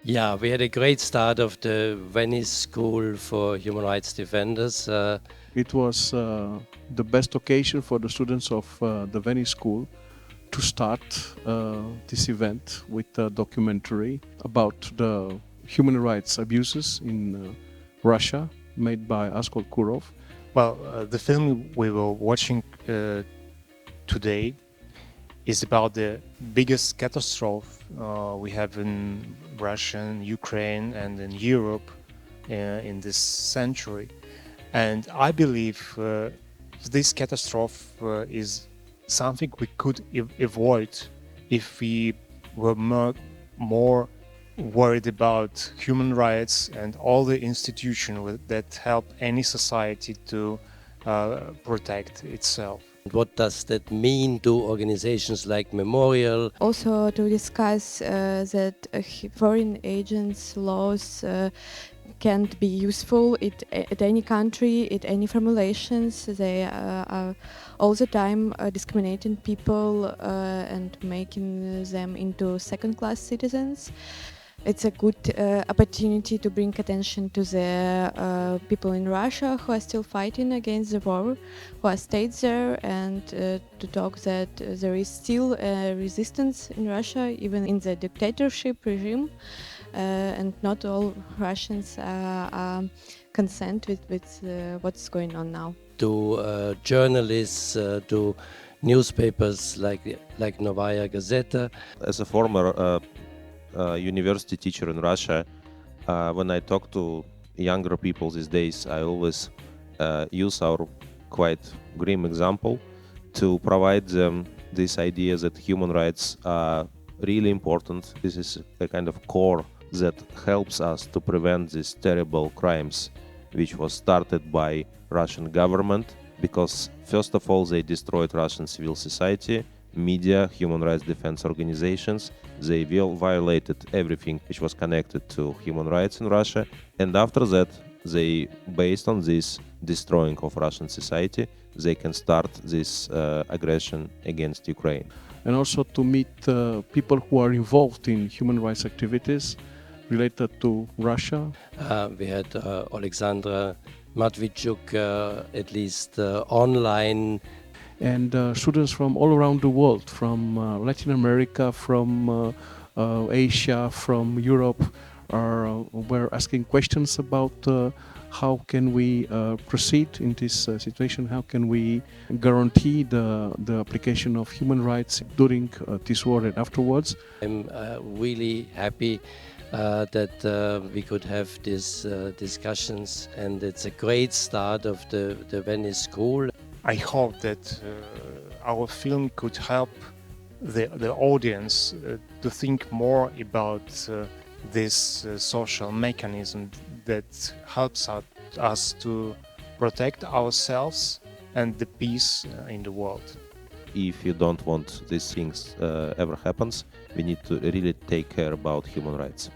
Yeah, we had a great start of the Venice School for Human Rights Defenders. It was the best occasion for the students of the Venice School to start this event with a documentary about the human rights abuses in Russia made by Askol Kurov. Well, the film we were watching today is about the biggest catastrophe we have in Russia, and Ukraine, and in Europe in this century. And I believe this catastrophe is something we could avoid if we were more worried about human rights and all the institutions that help any society to protect itself. What does that mean to organizations like Memorial? Also to discuss that foreign agents' laws can't be useful at any country, at any formulations. They are all the time discriminating people and making them into second-class citizens. It's a good opportunity to bring attention to the people in Russia who are still fighting against the war, who are stayed there, and to talk that there is still resistance in Russia, even in the dictatorship regime, and not all Russians are consent with what's going on now. To journalists, to newspapers like Novaya Gazeta. As a former university teacher in Russia, when I talk to younger people these days, I always use our quite grim example to provide them this idea that human rights are really important. This is a kind of core that helps us to prevent these terrible crimes which was started by Russian government, because first of all they destroyed Russian civil society, media, human rights defense organizations. They violated everything which was connected to human rights in Russia, and after that they, based on this destroying of Russian society, they can start this aggression against Ukraine. And also to meet people who are involved in human rights activities related to Russia. We had Alexandra Matvichuk, at least online. And students from all around the world, from Latin America, from Asia, from Europe, were asking questions about how can we proceed in this situation, how can we guarantee the application of human rights during this war and afterwards. I'm really happy that we could have these discussions, and it's a great start of the Venice School. I hope that our film could help the audience to think more about this social mechanism that helps us to protect ourselves and the peace in the world. If you don't want these things ever happens, we need to really take care about human rights.